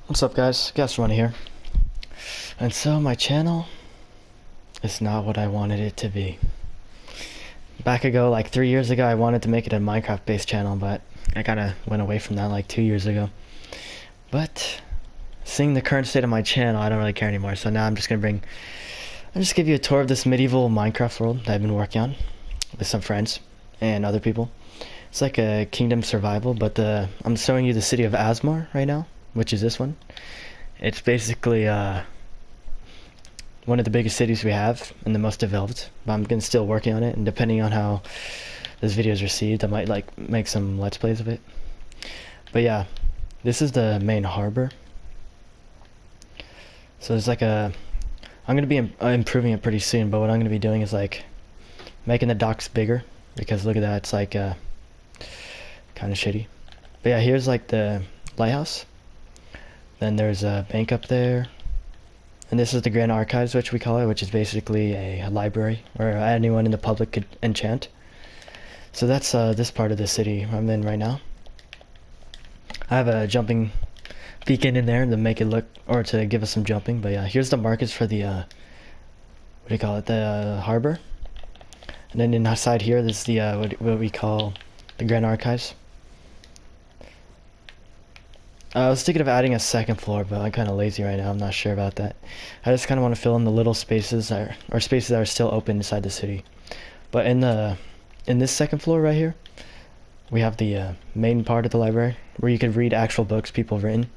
What's up, guys? Guest Run here. And so my channel is not what I wanted it to be. Back ago, like 3 years ago, I wanted to make it a Minecraft based channel, but I kinda went away from that like 2 years ago. But seeing the current state of my channel, I don't really care anymore. So now I'll just give you a tour of this medieval Minecraft world that I've been working on with some friends and other people. It's like a kingdom survival, but I'm showing you the city of Azmar right now, which is this one. It's basically one of the biggest cities we have and the most developed, but I'm still working on it, and depending on how this video is received, I might like make some let's plays of it. But yeah, this is the main harbor. So there's like I'm gonna be improving it pretty soon, but what I'm gonna be doing is like making the docks bigger, because look at that, it's like kind of shitty. But yeah, here's like the lighthouse. Then there's a bank up there. And this is the Grand Archives, which we call it, which is basically a library where anyone in the public could enchant. So that's this part of the city I'm in right now. I have a jumping beacon in there to make it look, or to give us some jumping. But yeah, here's the markets for the, what do you call it, the harbor. And then inside here, there's the, what we call the Grand Archives. I was thinking of adding a second floor, but I'm kind of lazy right now. I'm not sure about that. I just kind of want to fill in the little spaces or spaces that are still open inside the city. But in this second floor right here, we have the main part of the library where you could read actual books people have written.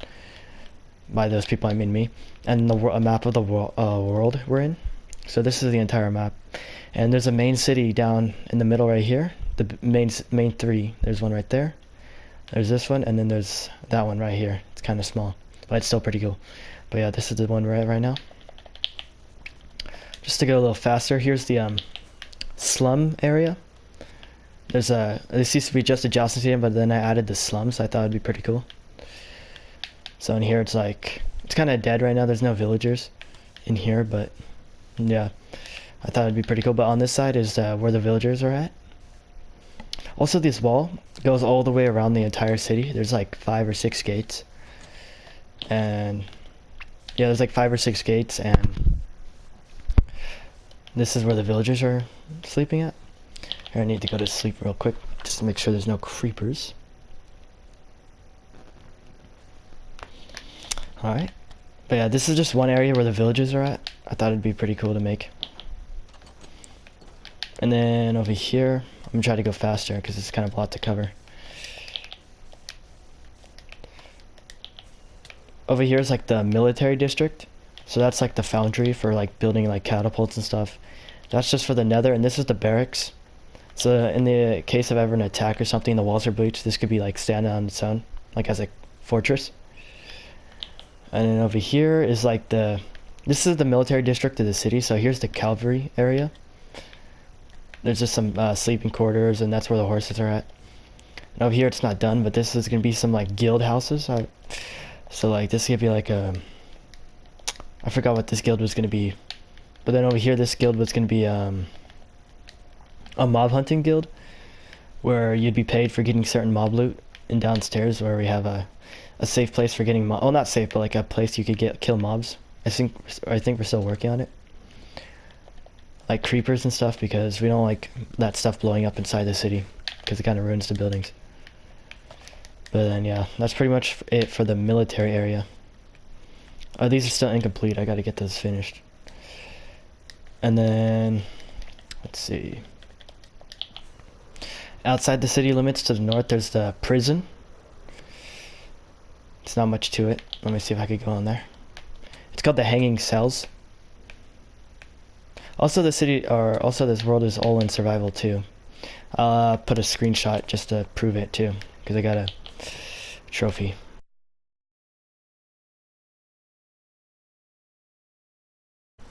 By those people, I mean me. And a map of the world we're in. So this is the entire map. And there's a main city down in the middle right here. The main three. There's one right there. There's this one, and then there's that one right here. It's kind of small, but it's still pretty cool. But yeah, this is the one we're at right now. Just to go a little faster, here's the slum area. This used to be just a jousting stadium, but then I added the slums. I thought it'd be pretty cool. So in here, it's kind of dead right now. There's no villagers in here, but yeah, I thought it'd be pretty cool. But on this side is where the villagers are at. Also, this wall goes all the way around the entire city. There's like 5 or 6 gates. And yeah, there's like 5 or 6 gates, and this is where the villagers are sleeping at. Here, I need to go to sleep real quick just to make sure there's no creepers. Alright. But yeah, this is just one area where the villagers are at. I thought it'd be pretty cool to make. And then over here, I'm gonna try to go faster because it's kind of a lot to cover. Over here is like the military district. So that's like the foundry for like building like catapults and stuff. That's just for the nether, and this is the barracks. So in the case of ever an attack or something, the walls are breached, this could be like standing on its own, like as a fortress. And then over here is like this is the military district of the city. So here's the cavalry area. There's just some sleeping quarters, and that's where the horses are at. And over here it's not done, but this is gonna be some like guild houses. So like this could be like I forgot what this guild was gonna be. But then over here, this guild was gonna be a mob hunting guild, where you'd be paid for getting certain mob loot. And downstairs, where we have a safe place for getting oh, not safe, but like a place you could kill mobs. I think we're still working on it. Like creepers and stuff, because we don't like that stuff blowing up inside the city, because it kind of ruins the buildings. But then yeah, that's pretty much it for the military area. Oh, these are still incomplete. I gotta get those finished. And then let's see. Outside the city limits to the north, there's the prison. It's not much to it. Let me see if I could go in there. It's called the Hanging Cells. Also, also this world is all in survival too. I'll put a screenshot just to prove it too, because I got a trophy.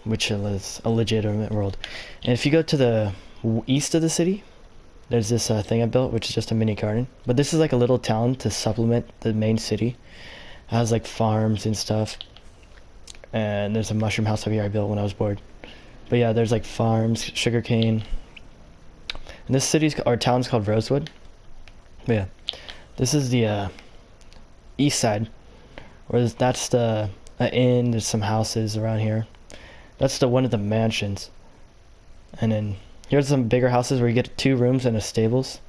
Which is a legitimate world. And if you go to the east of the city, there's this thing I built, which is just a mini garden. But this is like a little town to supplement the main city. It has like farms and stuff. And there's a mushroom house over here I built when I was bored. But yeah, there's like farms, sugarcane. And this town's called Rosewood. But yeah, this is the east side, Whereas that's the inn. There's some houses around here. That's the one of the mansions. And then here's some bigger houses where you get 2 rooms and a stables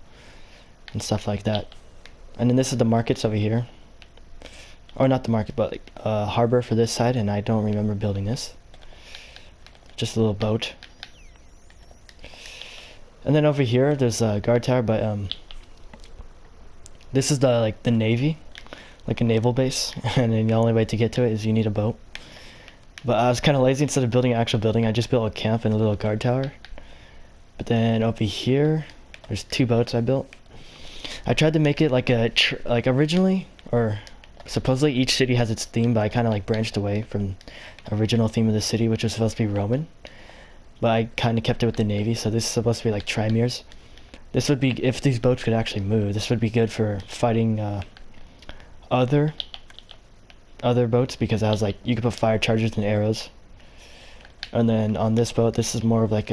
and stuff like that. And then this is the markets over here. Or not the market, but like harbor for this side. And I don't remember building this. Just a little boat. And then over here, there's a guard tower, but this is the navy, like a naval base, and then the only way to get to it is you need a boat. But I was kind of lazy. Instead of building an actual building, I just built a camp and a little guard tower. But then over here, there's 2 boats I built. I tried to make it like like originally, or supposedly each city has its theme, but I kind of like branched away from the original theme of the city, which was supposed to be Roman. But I kind of kept it with the navy, so this is supposed to be like Trimeres. This would be, if these boats could actually move, this would be good for fighting other boats, because I was like, you could put fire charges and arrows. And then on this boat, this is more of like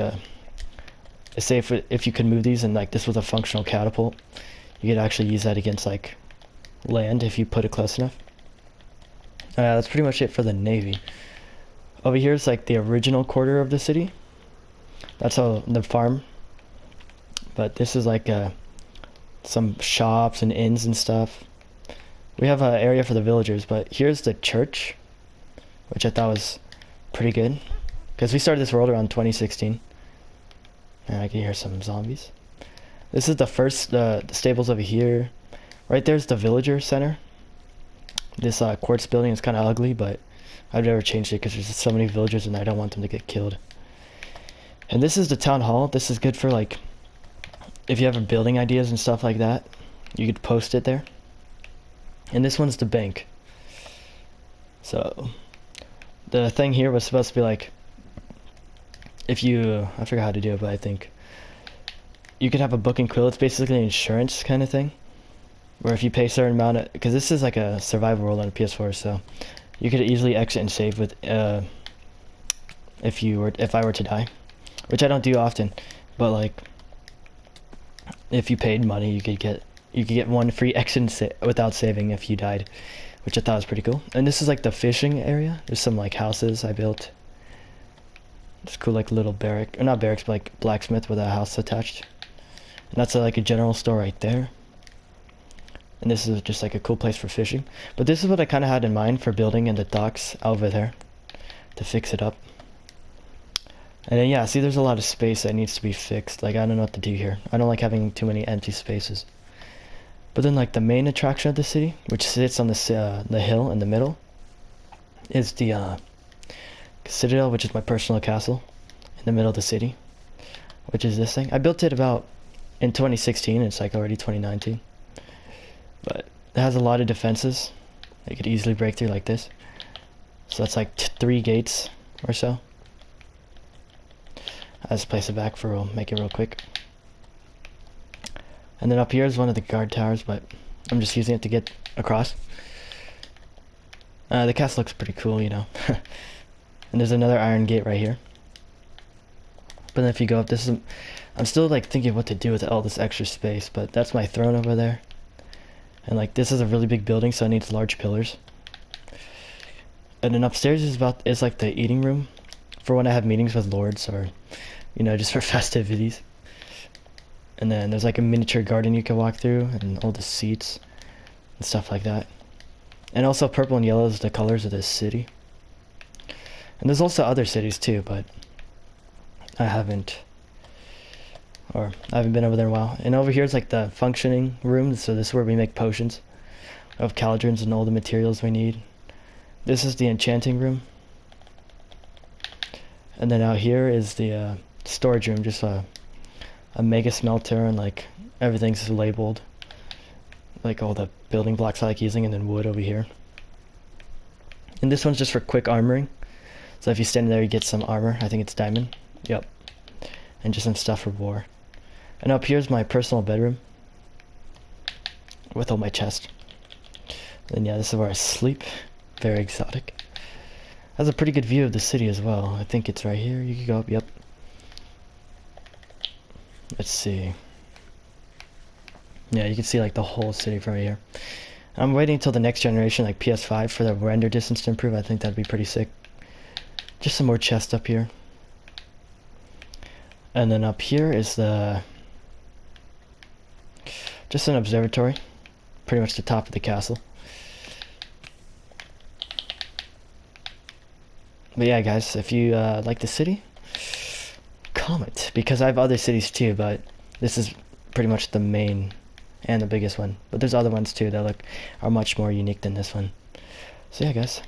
say if you could move these, and like this was a functional catapult, you could actually use that against like land if you put it close enough. That's pretty much it for the navy. Over here is like the original quarter of the city. That's all the farm. But this is like some shops and inns and stuff. We have an area for the villagers, but here's the church, which I thought was pretty good, because we started this world around 2016. And I can hear some zombies. This is the first, the stables over here. Right there's the villager center. This quartz building is kind of ugly, but I've never changed it because there's just so many villagers and I don't want them to get killed. And this is the town hall. This is good for like, if you have building ideas and stuff like that, you could post it there. And this one's the bank. So the thing here was supposed to be like, if you, I forgot how to do it, but I think you could have a book and quill. It's basically an insurance kind of thing, where if you pay a certain amount, because this is like a survival world on a PS4, so you could easily exit and save with if I were to die, which I don't do often, but like if you paid money, you could get 1 free exit without saving if you died, which I thought was pretty cool. And this is like the fishing area. There's some like houses I built. It's cool, like little barrack, or not barracks, but like blacksmith with a house attached. And that's like a general store right there. And this is just like a cool place for fishing. But this is what I kind of had in mind for building in the docks over there, to fix it up. And then yeah, see, there's a lot of space that needs to be fixed. Like, I don't know what to do here. I don't like having too many empty spaces. But then like the main attraction of the city, which sits on the hill in the middle, is the Citadel, which is my personal castle in the middle of the city, which is this thing. I built it about in 2016. It's like already 2019, but it has a lot of defenses. You could easily break through like this. So that's like 3 gates or so. I'll just place it back make it real quick. And then up here is one of the guard towers, but I'm just using it to get across. The castle looks pretty cool, you know. And there's another iron gate right here. But then if you go up, I'm still like thinking what to do with all this extra space, but that's my throne over there. And like this is a really big building, so it needs large pillars. And then upstairs is like the eating room for when I have meetings with lords, or you know, just for festivities. And then there's like a miniature garden you can walk through, and all the seats and stuff like that. And also purple and yellow is the colors of this city. And there's also other cities too, but I haven't been over there in a while. And over here is like the functioning room, so this is where we make potions of cauldrons and all the materials we need. This is the enchanting room. And then out here is the storage room, just a mega smelter, and like everything's labeled, like all the building blocks I like using, and then wood over here. And this one's just for quick armoring. So if you stand there, you get some armor. I think it's diamond. Yep. And just some stuff for war. And up here's my personal bedroom with all my chest. And yeah, this is where I sleep. Very exotic. Has a pretty good view of the city as well. I think it's right here. You can go up. Yep. Let's see. Yeah, you can see like the whole city from here. I'm waiting until the next generation, like PS5, for the render distance to improve. I think that'd be pretty sick. Just some more chests up here. And then up here is just an observatory. Pretty much the top of the castle. But yeah, guys, if you like the city, comment. Because I have other cities too, but this is pretty much the main and the biggest one. But there's other ones too that are much more unique than this one. So yeah, guys.